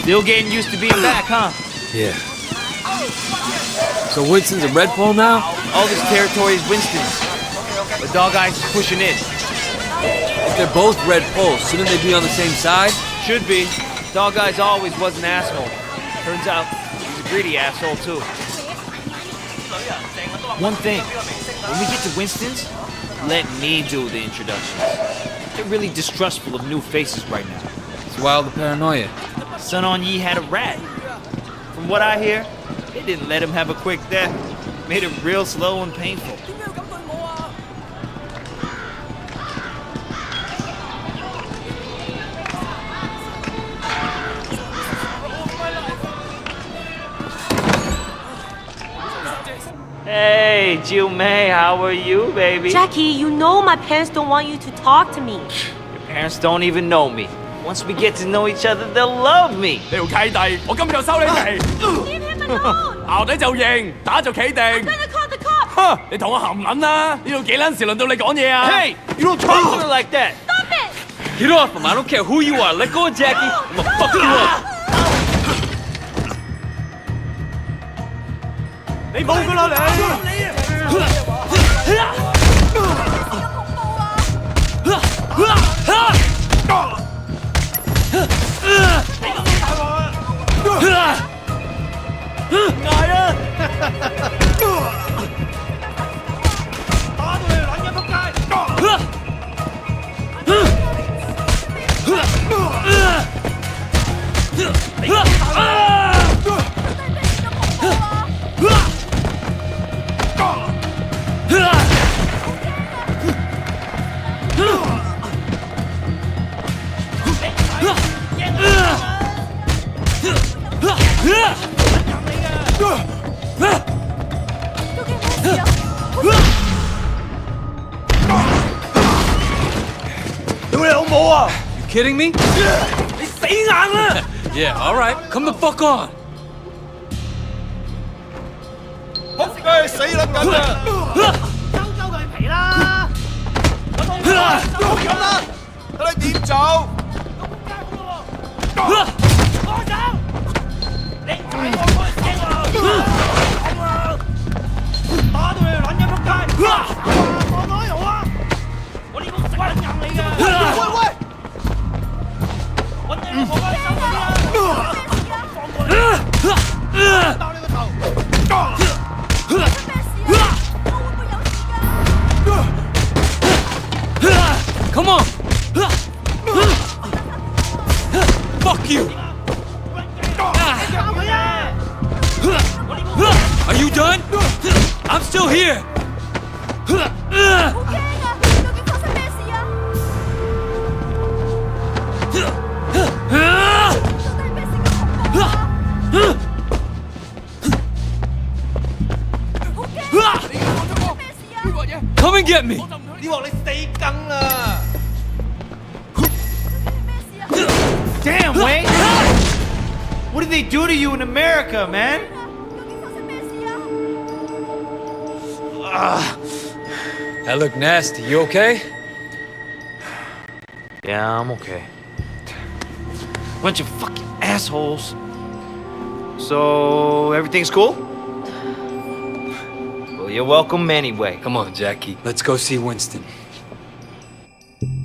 Still getting used to being back, huh? Yeah. So Winston's a red pole now? All this territory is Winston's. But Dog Eyes is pushing in. If they're both red poles, shouldn't they be on the same side? Should be. Dog Eyes always was an asshole. Turns out, he's a greedy asshole, too. One thing. When we get to Winston's, let me do the introductions. They're really distrustful of new faces right now. It's wild the paranoia. Sun On Yee had a rat. From what I hear, they didn't let him have a quick death. Made it real slow and painful. Hey, Jiu Mei, how are you, baby? Jackie, you know my parents don't want you to talk to me. Your parents don't even know me. Once we get to know each other, they'll love me. 你條契弟，我今日就收你皮。Leave him alone! 咬底就認，打就企定。I'm gonna call the cops! 哼！你同我含撚啦！呢度幾撚時輪到你講嘢啊 Hey, you don't talk to her like that. Stop it! Get off him! I don't care who you are. Let go of Jackie. I'm gonna fuck you up. 你冇㗎啦You kidding me? 你死硬啦！ Yeah, all right. Come the fuck on. 仆街死撚緊啊！收佢皮啦！咁啦，睇你點走？放手！你睇我開聲啊！打到你撚一仆街！放開我啊！我呢個食撚硬你㗎！喂！揾你我翻手先啊！放過你！爆你個頭！ Come on. Fuck you. Are you done? I'm still here. Come and get me. 你話你死梗啦！ Damn, Wei! What did they do to you in America, man? That looked nasty. You okay? Yeah, I'm okay. Bunch of fucking assholes. So, everything's cool? Well, you're welcome anyway. Come on, Jackie. Let's go see Winston.